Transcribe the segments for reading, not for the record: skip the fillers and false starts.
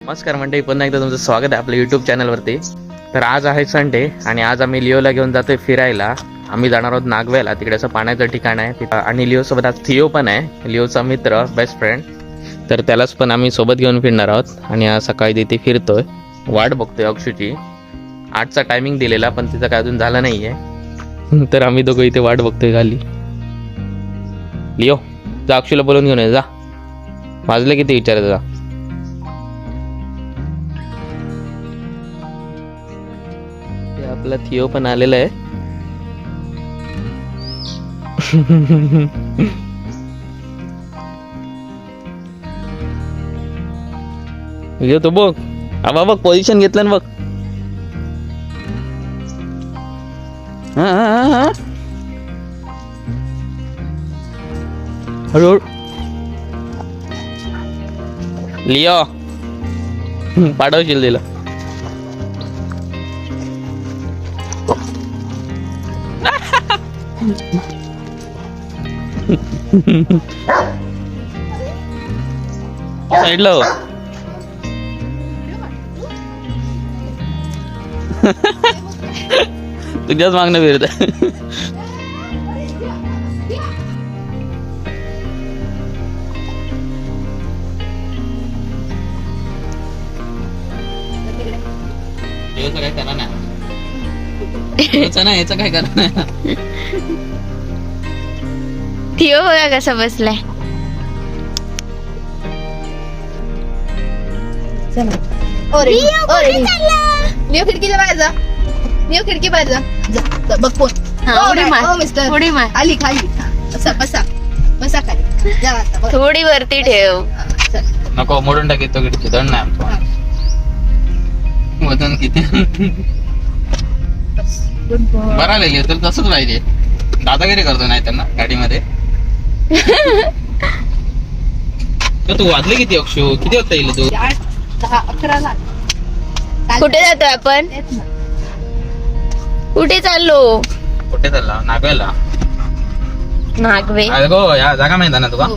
नमस्कार मंडळी, पुन्हा एकदा तुमचं स्वागत आहे आपल्या यूट्यूब चॅनलवरती. तर आज आहे संडे आणि आज आम्ही लिओला घेऊन जातोय फिरायला. आम्ही जाणार आहोत नागवेला, तिकडे असं पाण्याचं ठिकाण आहे तिथं. आणि लिओ सोबत आज थिओ पण आहे, लिओचा मित्र, बेस्ट फ्रेंड. तर त्यालाच पण आम्ही सोबत घेऊन फिरणार आहोत. आणि आज सकाळी तिथे फिरतोय, वाट बघतोय अक्षूची. 8चा टायमिंग दिलेला पण तिचं काय अजून झालं नाहीये. तर आम्ही दोघं इथे वाट बघतोय खाली. लिओ जा, अक्षूला बोलून घेऊन ये जा. वाजले किती विचारायचं जा. आपला थिओ पण आलेला आहे. तो बघ, आबा बघ पोझिशन घेतलं ना बघ. हळूहळू लिओ पाठवशील तिला. साईडला हो. तुझ्याच मागणं फिरत आहे. काय करा ना, याचं काय करा ना. थिओ बघा कसा बसलाय. लिओ खिडकीच्या बाहेर जा. लिओ खिडकी बाहेर जा. बघ कोण. मिस्टर थोडी मार, खाली खाली बसा बसा बसा खाली जा आता. बघ. थोडी वरती ठेव. चल. नको मोडून टाकी तो खिडकी. दंड नाही आमचा. वजन किती बस. Good boy. बरा लिहिली तर तसंच पाहिजे. दादागिरी करतो नाही त्यांना गाडीमध्ये. तर तू वाजले किती अक्षू? किती वाजता येईल तू? 8, 10, 11 ला. कुठे जातोय आपण? तेच ना. कुठे चाललो? कुठे चालला? नागवेला. नागवे. गो या जागा माहिती आहे ना तुला? हो.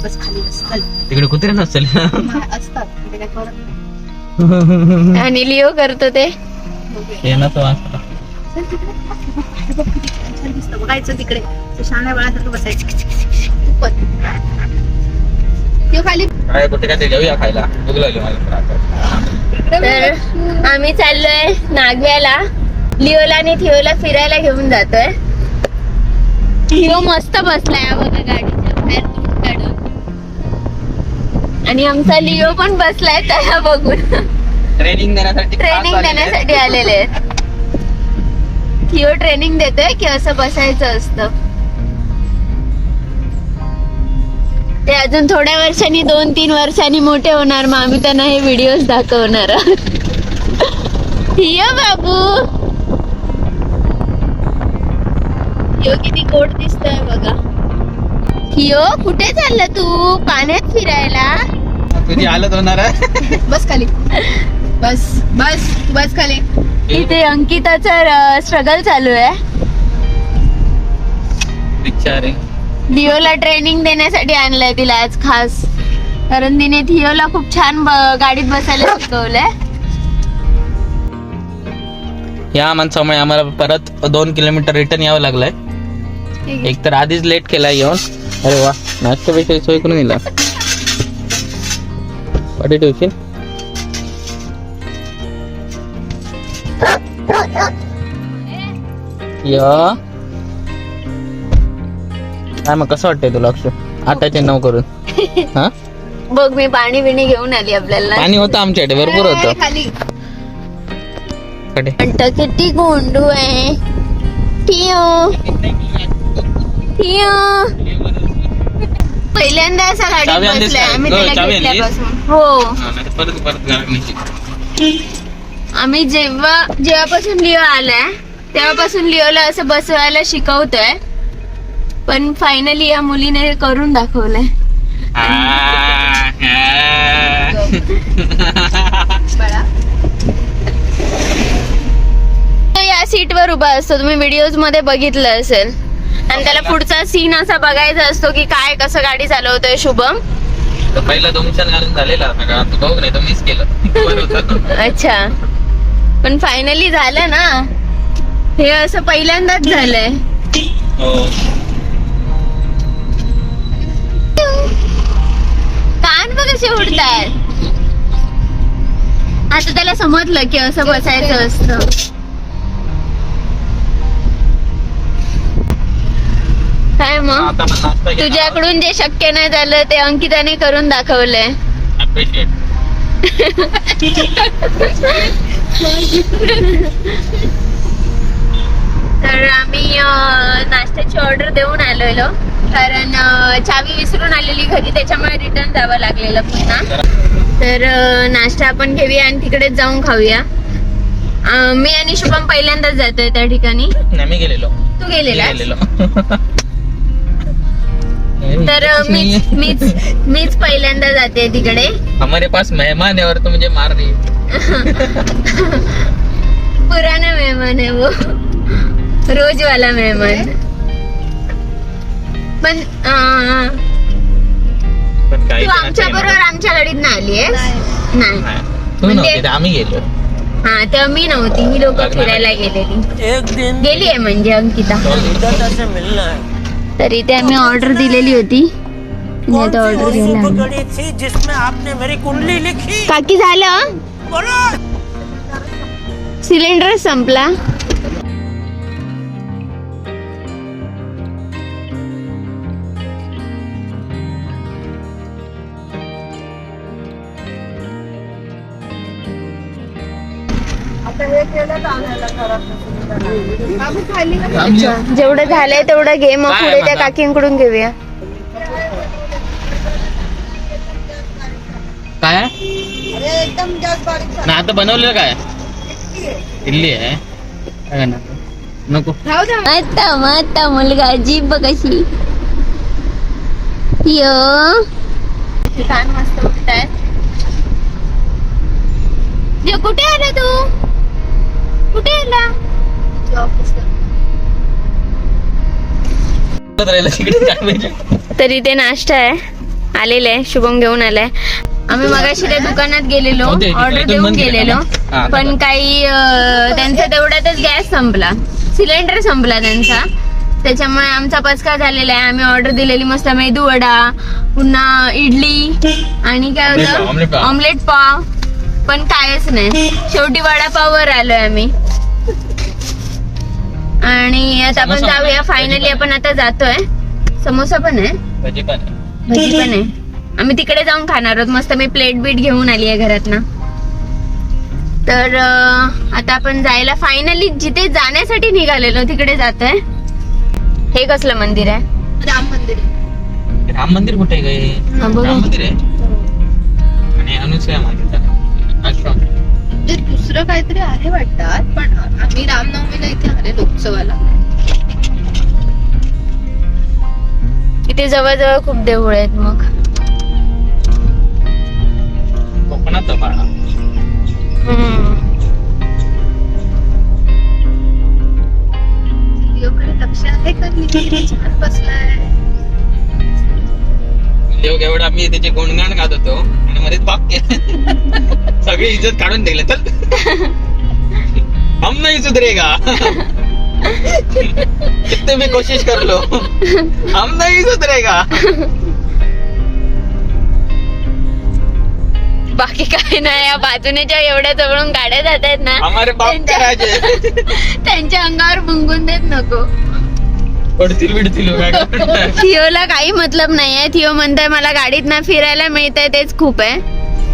बस खाली बस. चल. तिकडे कुत्रे नसतील. असतात ते काय करत नाही. आणि लिओ करतो ते. हे ना तो असता. चल तिकडे. बघ किती छान दिसतं. बघायचं तिकडे. ते शाण्या बाळासारखं बसायचं. पण ते खाली काय कुठे काय ते जाऊया खायला. भूक लागली मला. तर आम्ही चाललोय नागव्याला. लिओला आणि थिओला फिरायला घेऊन जातोय. थिओ मस्त बसलाय हा बघा गाडीच्या बाहेर तोंड काढून. आणि आमचा लिओ पण बसलाय त्याला बघून. ट्रेनिंग देण्यासाठी आलेले आहेत. थिओ ट्रेनिंग देतोय की असं बसायचं असतं. ते अजून थोड्या वर्षांनी 2-3 वर्षांनी मोठे होणार, मग आम्ही त्यांना हे व्हिडिओज दाखवणार आहोत. थिओ बाबू, थिओ किती गोड दिसतोय बघा. थिओ कुठे चालला तू? पाण्यात फिरायला? तुझी हालत होणार आहे. बस खाली. बस बस बस खाली. इथे अंकिताचा स्ट्रगल चालू आहे. बिचारे. लिओला ट्रेनिंग देण्यासाठी आणलंय तिला आज खास, कारण तिने थिओला खूप छान गाडीत बसायला शिकवलंय. या माणसामुळे आम्हाला परत 2 किलोमीटर रिटर्न यावं लागलंय. एक तर आधीच लेट केला येऊन. अरे वा, नाश्त्यापेक्षा सोय करून दिला. पाठी ठेवशील? या काय मग कसं वाटतंय तुला अक्षु? 8चे 9 करून. हा बघ, मी पाणी बिणी घेऊन आली आपल्याला. पाणी होतं आमच्याकडे, भरपूर होतं. खाली. किती गोंडू आहे. थिओ थिओ पहिल्यांदा असा गाडीत बसलाय आम्ही त्याला घेतल्यापासून. हो, आम्ही जेव्हापासून लिओ आलाय तेव्हापासून लिओला असं बसवायला शिकवतोय. पण फायनली या मुलीने करून दाखवलंय. तो या सीटवर उभा असतो, तुम्ही व्हिडिओज मध्ये बघितलं असेल. आणि त्याला पुढचा सीन असा बघायचा असतो की काय कसं गाडी चालवतोय शुभम. तर पहिला दोनशान घालून झालेला सगळा तू बघ नाही तर मिस केलं बरं होतं. अच्छा, पण फायनली झालं ना. हे असं पहिल्यांदाच झालंय. हो कान बघ कसे उडतायत. आता त्याला समजलं की असं बसायचं असतं. काय मग आता पण नाश्ता केला. तुझ्याकडून जे शक्य नाही झालं ते अंकिताने करून दाखवलंय. Appreciate. तर आम्ही नाश्त्याची ऑर्डर देऊन आलेलो, कारण चावी विसरून आलेली घरी, त्याच्यामुळे रिटर्न जावं लागलेलं पुन्हा. तर नाश्ता आपण घेऊया आणि तिकडेच जाऊन खाऊया. मी आणि शुभम पहिल्यांदाच जातोय त्या ठिकाणी. नाही मी गेलेलो. तू गेलेला? गेलेलो. तर मीच पहिल्यांदा जाते तिकडे. हमारे पास मेहमान है और तो मुझे मार रही है. पुराना मेहमान है वो, रोज वाला मेहमान. पण पण काही तू आमच्या बरोबर आमच्या गाडीत नाही आली आहेस? नाही. तू नव्हती तर आम्ही गेलो. हा, तेव्हा मी नव्हती, ही लोक फिरायला गेलेली. गेली आहे म्हणजे अंकिता. तर इथे आम्ही ऑर्डर दिलेली होती. ऑर्डर काकी झालं, सिलेंडर संपला. जेवढं झालंय तेवढं घे, मग काय पुढे त्या म्हणा? काकींकडून घेऊया. काय ना आता बनवलेलं काय इडली आहे काय ना नको. आता मुलगा जीभ कशी छान मस्त उठतायत. कुठे आला तू? कुठे आला? तर इथे नाश्ता आहे, आलेला आहे, शुभम घेऊन आलाय. आम्ही मगाशी त्या दुकानात गेलेलो, ऑर्डर देऊन गेलेलो, पण काही त्यांचा तेवढ्यातच गॅस संपला, सिलेंडर संपला त्यांचा. त्याच्यामुळे आमचा पचका झालेला आहे. आम्ही ऑर्डर दिलेली मस्त मेदू वडा, पुन्हा इडली आणि काय होतं ऑमलेट पाव, पण कायच नाही. शेवटी वडापाववर आलोय आम्ही. आणि आता आपण जाऊया. फायनली आपण आता जातोय. समोसा पण आहे, भजी पण आहे. आम्ही तिकडे जाऊन खाणार आहोत. मस्त मी प्लेट बीट घेऊन आली आहे घरातनं. तर आता आपण जायला फायनली जिथे जाण्यासाठी निघालेलो तिकडे जातोय. हे कसलं मंदिर आहे? राम मंदिर. राम मंदिर कुठे गए? राम मंदिर आहे आणि अनुसया मंदिर आश्रम. दुसरं काहीतरी आहे वाटतात, पण आम्ही रामनवमीला इथे आले लोकसभाला. इथे जवळजवळ खूप देऊळ आहेत. मग कोकणात बाळा लक्ष आहे का? छान बसलाय देव एवढा मी त्याचे गुणगान गात होतो आणि मध्येच वाक्य सगळी इज्जत काढून दिले. चल हम नहीं सुधरेगा कितने भी कोशिश कर लो हम नहीं सुधरेगा. बाकी काही नाही. या बाजूने ज्या एवढ्या जवळून गाड्या जात आहेत ना, हमारे बाप का राज है. त्यांच्या अंगावर बुंगून देत नको. पडतील बिडतील थिओला काही मतलब नाहीये. थिओ म्हणताय मला गाडीत ना फिरायला मिळतंय तेच खूप आहे.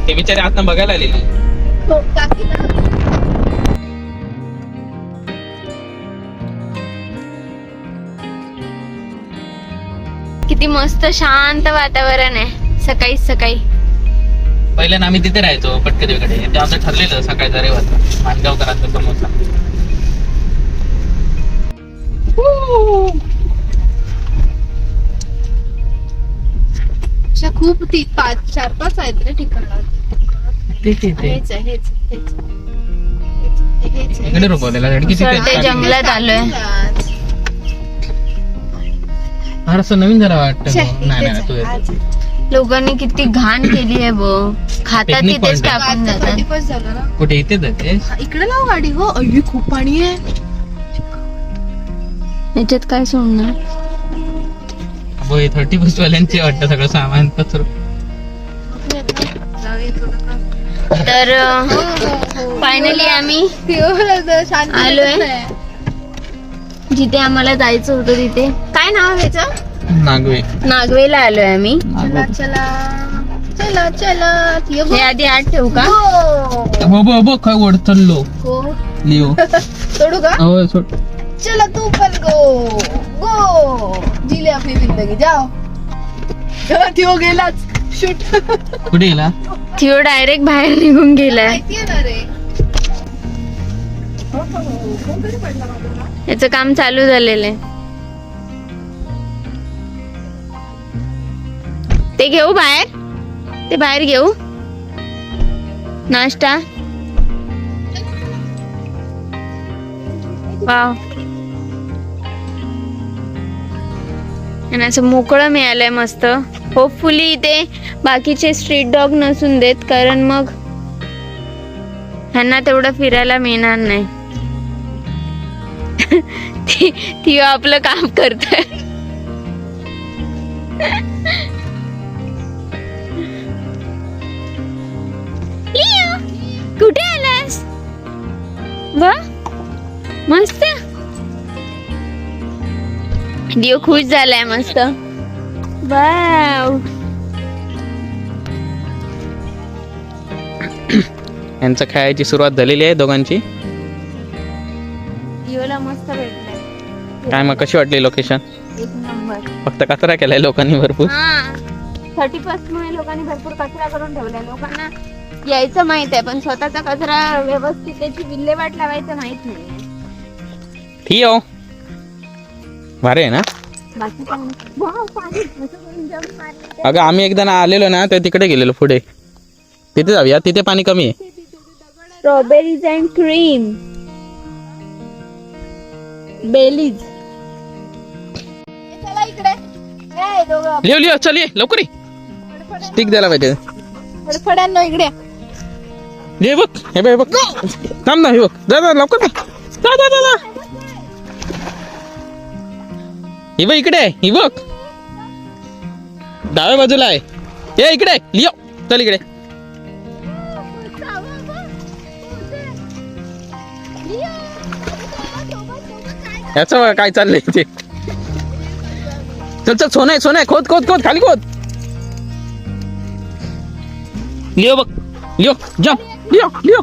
ते बिचारे आत बघायला आले. किती मस्त शांत वातावरण आहे सकाळी सकाळी. पहिल्यांदा आम्ही तिथे राहायचो पटकदेवीकडे. ते आमचं ठरलेलं सकाळचा रेवाचा मानगावकरांचा समोसा. खूप 4-5 आहेत रे ठिकाण. इकडे रुपवलेला ते जंगलात आलोय. फार असं नवीन जरा वाटतं. नाही तू लोकांनी किती घाण केली आहे बघ. खातात Picnic तिथेच point. टाकून आता जातात. 31 झालं ना. कुठे इथे जाते हा, इकडे लाव गाडी हो. अय्यो खूप पाणी आहे. याच्यात काय सोडणार. 31 वाल्यांचे वाटतं सगळं सामान पत्र. तर फायनली आम्ही शांत आलोय. जिथे आम्हाला जायचं होतं तिथे काय नाव आहे याचं? नागवे. नागवेला आलोय आम्ही. चला चला चला चला ये हे आधी आठ ठेवू का? बो काय ओढ चाललो गो लिओ. सोडू का? हो सोड. चला तू पण गो गो जी ले अपनी जिंदगी जाओ. थियो गेलाच शूट. कुठे गेला? थियो डायरेक्ट बाहेर निघून गेलाय. माहितीये ना रे. याचं काम चालू झालेलं आहे. ते घेऊ बाहेर. ते बाहेर घेऊ नाश्ता. वाव. आणि असं मोकळं मिळालंय मस्त. होपफुली इथे बाकीचे स्ट्रीट डॉग नसून देत कारण मग ह्यांना तेवढं फिरायला मिळणार नाही. ती आपलं काम करतोय. लिओ, कुठे आलास? वा मस्त. लिओ खुश झालाय मस्त. वाव. यांचं खेळायची सुरुवात झालेली आहे दोघांची. लिओला मस्त भेटलाय. काय मग कशी वाटली लोकेशन? एक नंबर. फक्त कचरा केलाय लोकांनी भरपूर. हा 31 मुळे लोकांनी भरपूर कचरा करून ठेवलाय. लोकांना यायचं माहित आहे पण स्वतःचा कचरा व्यवस्थित त्याची विल्हेवाट लावायचं माहित नाही. थियो भारी आहे ना. बाकी काय नाही. वाव, पाणी. असं करून jump मारली. अगं आम्ही एकदा ना आलेलो ना तर तिकडे गेलेलो पुढे. तिथे जाऊया. तिथे पाणी कमी आहे. Strawberries and cream Baileys. चला इकडे. ए दोघं लिओ लिओ चल ये लवकर ये. स्टिक द्यायला पाहिजे. फडफड्यांनो इकडे. ये बघ हे बघ हे बघ. थांब ना हे बघ. जा जा लवकर जा. जा जा जा जा. ही बघ इकडे ही बघ. डाव्या बाजूला आहे. ये इकडे लिओ चल इकडे. याचं काय चाललंय ते. चल चल सोनं आहे सोनं आहे. खोद खोद खोद खाली खोद. लिओ बघ लिओ जम्प लिओ लिओ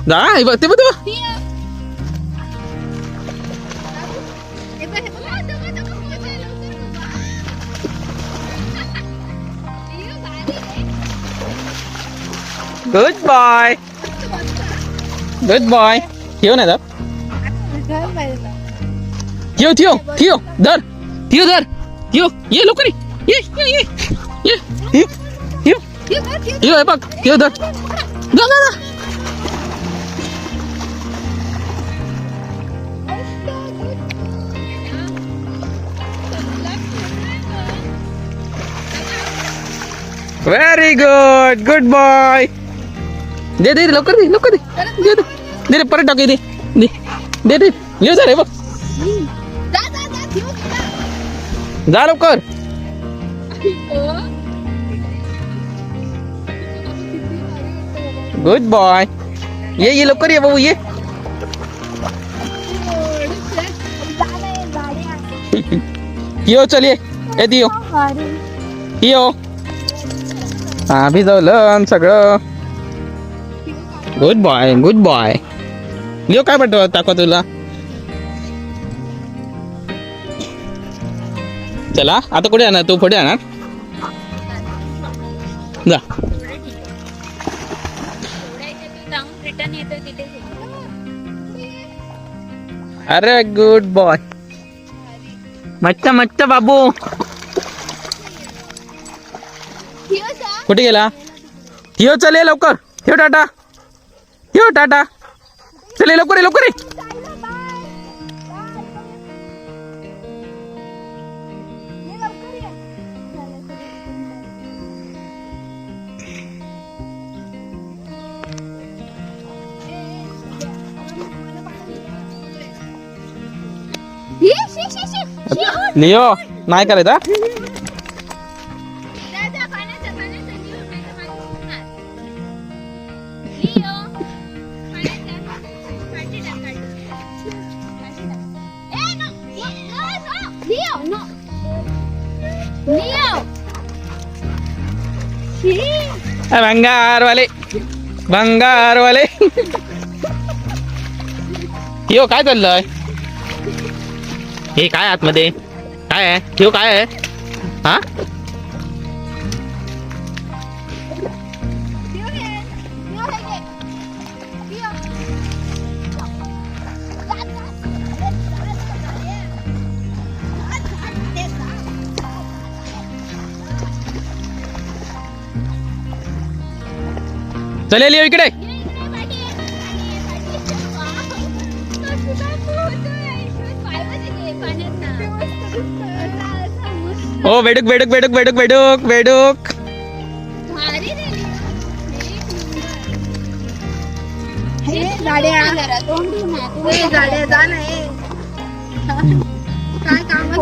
जा हे बघ ते बघ ते बघ. Good boy good boy. ठेव ना थियो थियो थियो धर. थियो धर. थियो ये लवकर ये ये ये ये थियो थियो हे बघ थियो धर. जा जा जा. Very good good boy. दे दे लवकर दे लवकर दे. दे दे दे रे परत टाक दे दे दे दे. ये जा रे बघ. जा लवकर. Good boy. ये लवकर ये भाऊ ये. यो चल ये दियो यो. हा भिजवलं सगळं. Good boy good boy. Leo काय पाठव टाका तुला. चला आता कुठे आणणार तू पुढे आणणार जा. अरे गुड बॉय. मस्त मस्त बाबू. कुठे गेला थियो. चल ये लवकर. ठेव टाटा ठेव टाटा. चल ये लवकर ये लवकर ये. लिओ नाही करायचा. भंगारवाले भंगारवाले. यो काय चाललंय? हे काय आतमध्ये काय आहे? यो काय आहे? हा चले लिओ इकडे. ओ बेडूक बेडूक बेडूक बेडूक बेडूक बेडूक.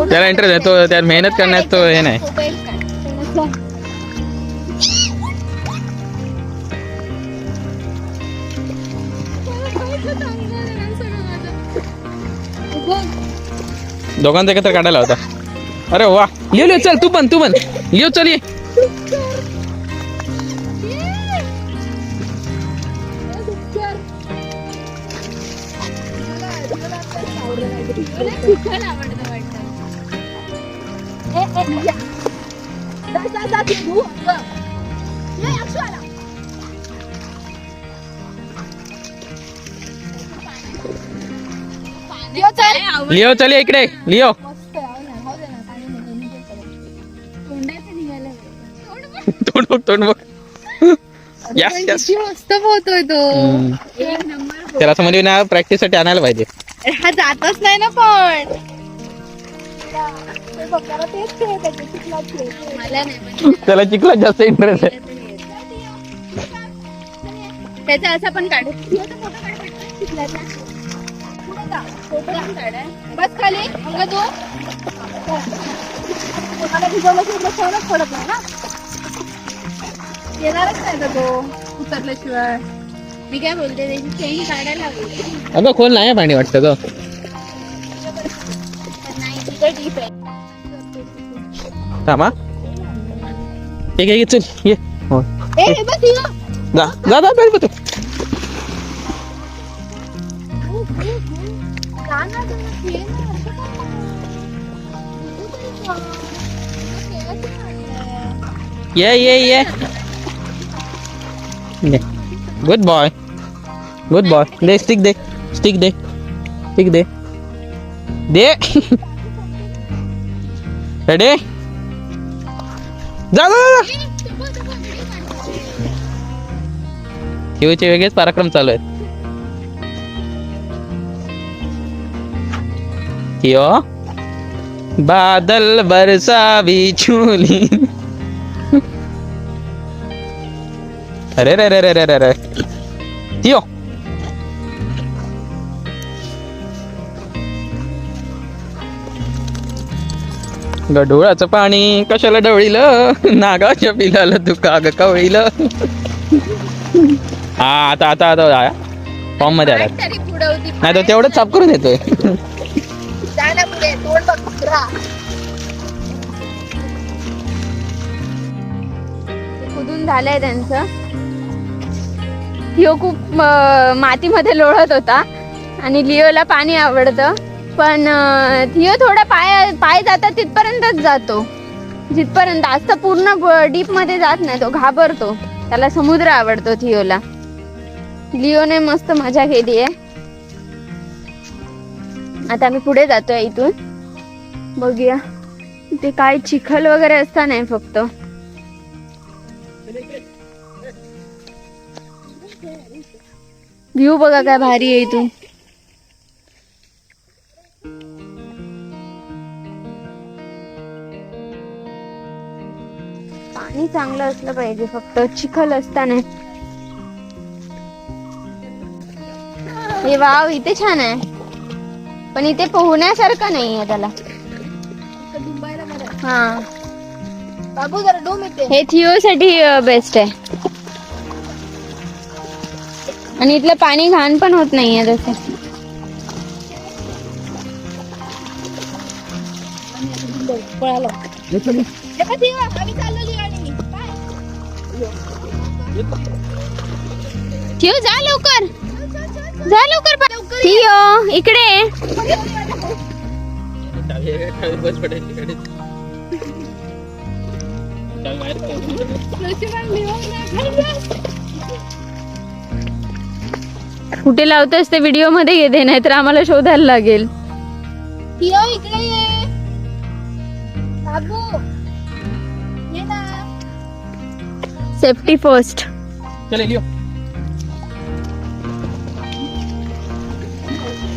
त्याला इंटरेस्ट आहे तो, त्याला मेहनत करण्यात तो हे नाही. दोघांचा एकत्र काढायला होता. अरे वा लिओ लिओ चल, तू पण लिओ चल ये. लिओ चल ये इकडे लिओ. तोंड बघ तोंड बघ. यस यस मस्त पोहतोय तो. त्याला असं म्हणजे ना प्रॅक्टिस साठी आणायला पाहिजे. हा जातच नाही ना पण. त्याला चिखलात जास्त इंटरेस्ट आहे. त्याचा असा पण काढू. बस खाली अंग तू. मला भिजवल्याशिवाय पडत नाही ना. येणारच नाही का तो उतरल्याशिवाय. मी काय बोलते त्याची चेन काढायला हवी. अगं खोल नाही पाणी वाटतं ग. नाही तिथे डीप आहे. थांबा ठीक आहे चल ये. हो ए बस ये. जा जा जा बेल तू. ये good boy good boy. They stick they stick they stick they they. Ready जा जा. शिवचे वेगळेच पराक्रम चालू आहेत. कियो बादल बरसा बिछुली. अरे रे रे रे रे रे रे कियो गढोळाचं पाणी कशाला ढवळीलं, नागाच्या पिलाला तू काग कवळीलं. हा आता आता आता फॉर्म मध्ये आला. तरी पुढवती नाही तो तेवढंच साफ करून येतोय. जायला पुढे तोंड बघ कुत्रा. कुदून झालंय त्यांचं. ह्यो खूप मातीमध्ये लोळत होता आणि लिओला पाणी आवडतं, पण थिओ थोडा पाय जातात तिथपर्यंतच जातो. जिथपर्यंत असं पूर्ण डीप मध्ये जात नाही, तो घाबरतो. त्याला समुद्र आवडतो थिओला. लिओने मस्त मजा केली आहे. आता आम्ही पुढे जातोय इथून. बघूया ते काय चिखल वगैरे असता नाही फक्त. व्ह्यू बघा काय भारी आहे इथून. पाणी चांगलं असलं पाहिजे, फक्त चिखल असता नाही. हे वाव इथे छान आहे, पण इथे पोहण्यासारखं नाही आहे त्याला. हा बाबू जरा डोम येते. हे थिओ साठी बेस्ट आहे. आणि इथलं पाणी घाण पण होत नाहीये तसं. पळालो. हे बघ थिओ, आम्ही चाललो लिओनी. बाय. थिओ जा लवकर, जा लवकर. थिओ इकडे ये. कुठे लावतोस ते व्हिडिओ मध्ये घेते, नाहीतर आम्हाला शोधायला लागेल. थिओ इकडे ये. बाबू ये ना. Safety first. चले लिओ.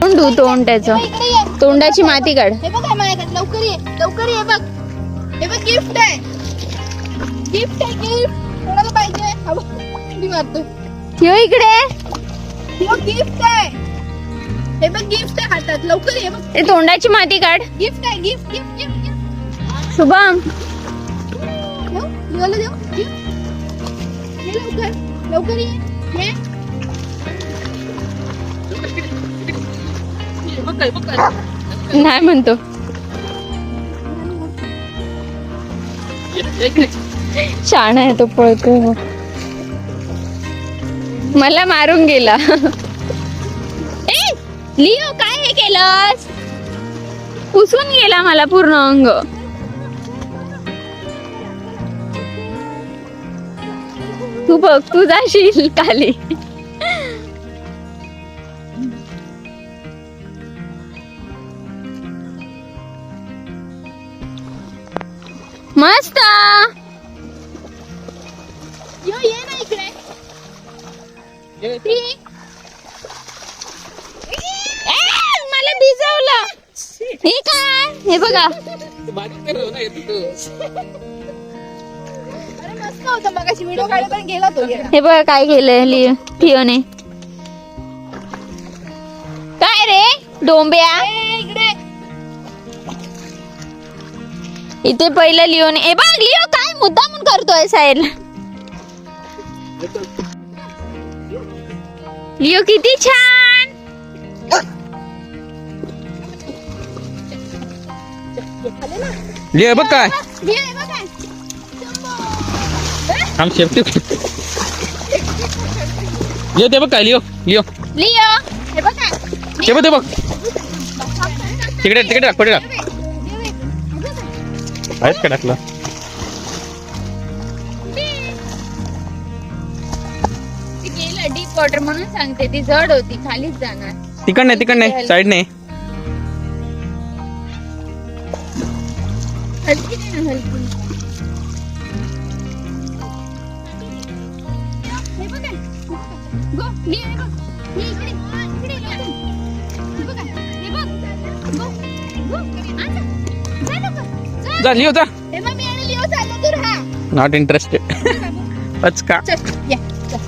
तोंड तोंड त्याचं, इकडे ये. तोंडाची माती काढ. हे बघ आहे माझ्याकडे. लवकर ये, लवकर ये. बघ हे बघ गिफ्ट आहे. गिफ्ट आहे, गिफ्ट. कोणाला पाहिजे? हा बघ, किती मारतोय. थिओ इकडे. थिओ गिफ्ट आहे. हे बघ गिफ्ट आहे हातात. लवकर ये. बघ ते तोंडाची माती काढ. गिफ्ट आहे. Gift gift gift gift. Shubham देऊ लिओला देऊ. गिफ्ट ये लवकर, लवकर ये. ये नाही म्हणतो. शाणा आहे तो, पळतो. मला मारून गेला. ए लिओ काय हे केलंस? पुसून गेला मला पूर्ण अंग. तू बघ, तू जाशील खाली. मस्त. लिओ ये ना इकडे. मला भिजवलं. हे काय? हे बघा. अरे मस्त होता मगाशी व्हिडिओ काढला पण गेला तो. ये हे बघा काय केलंय थिओने. काय रे डोंब्या? इकडे. इथे पहिलं लिओने. ए बघ लिओ काय मुद्दामून करतोय साहेब. लिओ किती छान. लिओ बघ काय. लिओ हे बघ काय. हम सेफ्टी. लिओ ते बघ काय. लिओ लिओ लिओ हे बघ काय. ते बघ, ते बघ तिकडे तिकडे टाक. कुठे टाक आहेत का टाकलं? गेलं डीप वॉटर म्हणून सांगते. ती जड होती, खालीच जाणार. तिकड नाही, तिकड नाही, साईड नाही. हलकी नाही ना, हलकी. हे बघ काय. गो लिओ हे बघ. ये इकडे. इकडे लवकर. हे बघ काय. हे बघ. गो गो. आजा. जा लवकर. जा लिओ जा. हे बघ मी आणि लिओ चाललो दूर. हा नॉट इंटरेस्टेड. पचका. चल ये. चल.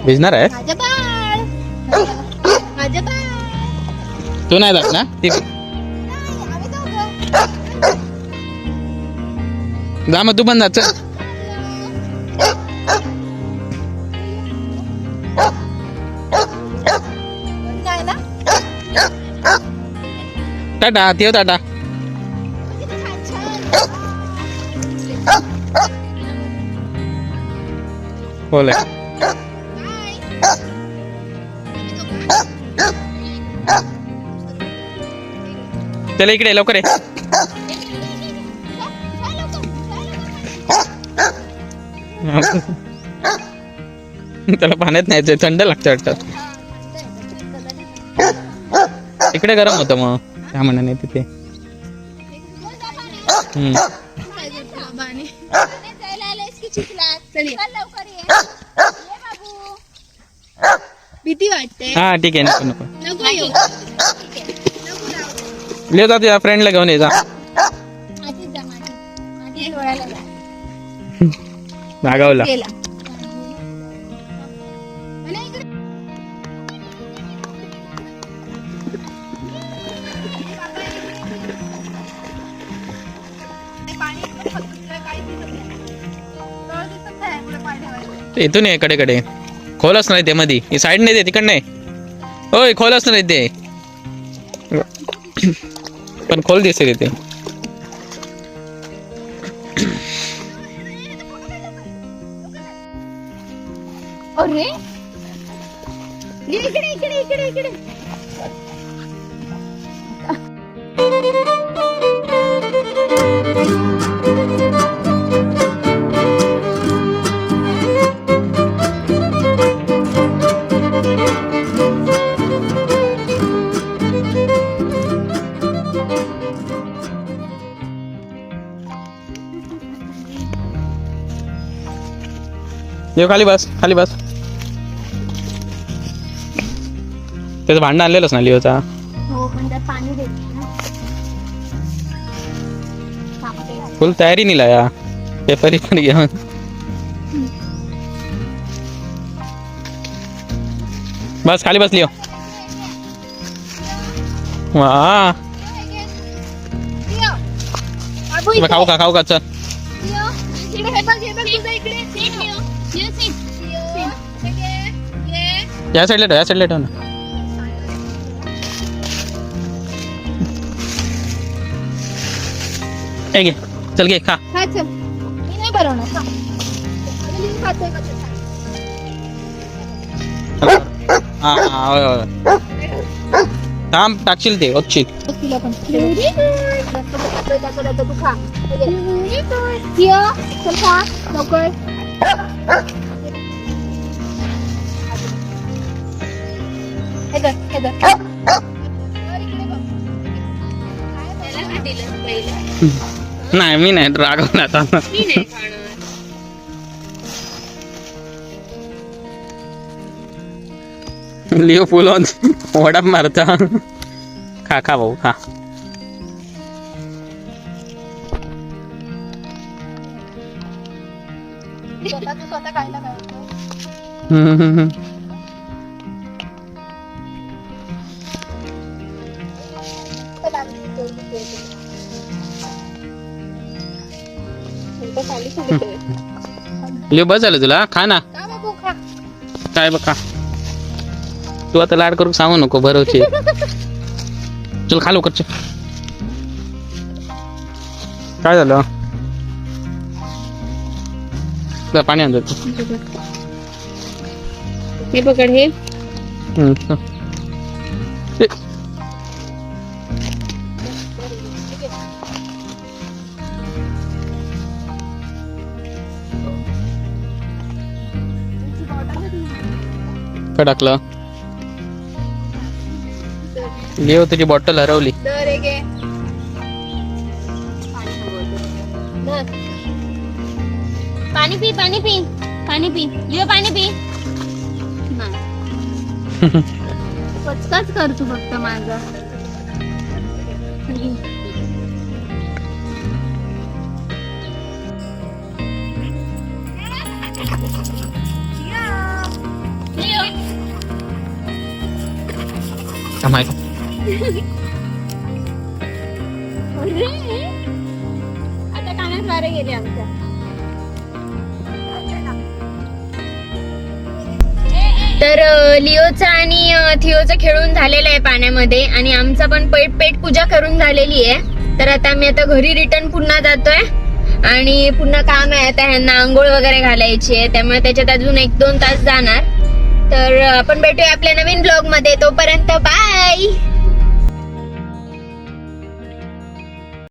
भिजणार आहे. माझं बाळ. माझं बाळ. तू नाही जात ना ती. आम्ही दोघं. जा मग तू पण जा. चल. नाही ना. टाटा. ठेव टाटा. किती छान छान. बोल. चल इकडे लवकर ये. त्याला पाण्यात नाही, थंड लागतं वाटतं. इकडे गरम होतं मग त्या मनाने तिथे. भीती वाटते. हा ठीक आहे. नको नको. नको येऊ. लिओ जा, तुझ्या फ्रेंडला घेऊन ये जा. आधीच जा माझी डोळ्याला जा. नागावला. गेला. आणि इकडे. इथून ये कडे खोल असणार ते मध्ये, ही साईड नाही दे तिकड नाही. होय खोल असणार ते, पण खोल दिसेल इथे. अरे इकडे इकडे इकडे इकडे. येऊ खाली बस, खाली बस. त्याचं भांडण आणलेलंच ना लिओचा. हो पण त्यात पाणी देते ना. फुल तयारी निला या पेपर पण घेऊन. बस खाली बस लिओ. वा खाऊ का चल. इकडे हे बघ तुझं इकडे. या साईडला ठेव ना. ए घे, चल घे खा. हा चल, मी नाही बनवणार. खा. मी खातोय का ते? हा होय. थांब टाकशील ते ओछी. तिला पण. तू खा. किया, चल खा लवकर. हे धर, हे धर. इकडे बघ. त्याला का दिलं पहिलं? नाही मी नाही रागवला आता. मी नाही खाणार. लिओ फुल ऑन वडा मारता. खा खा भाऊ खा. स्वतः खायला काय होतं? लिओ बस झालं तुला, खा ना. काय बघ खा. तू आता लाड करू सांगू नको बरोबर. चल खा लवकर चल. काय झालं? पाणी आणतो. हे पकड हे. काय टाकलं? लिओ तुझी बॉटल हरवली. पाणी पी पाणी पी पाणी पी लिओ पाणी पी. पचकाच कर तू फक्त माझा. आता कानात वारे गेले आमच्या. तर लिओचा आणि थिओचा खेळून झालेला आहे पाण्यामध्ये आणि आमचा पण पेट पूजा करून झालेली आहे. तर आता आम्ही आता घरी रिटर्न पुन्हा जातोय आणि पुन्हा काम आहे आता ह्यांना आंघोळ वगैरे घालायची आहे, त्यामुळे त्याच्यात अजून 1-2 तास जाणार. तर आपण भेटूया आपल्या नवीन ब्लॉग मध्ये. तोपर्यंत बाय.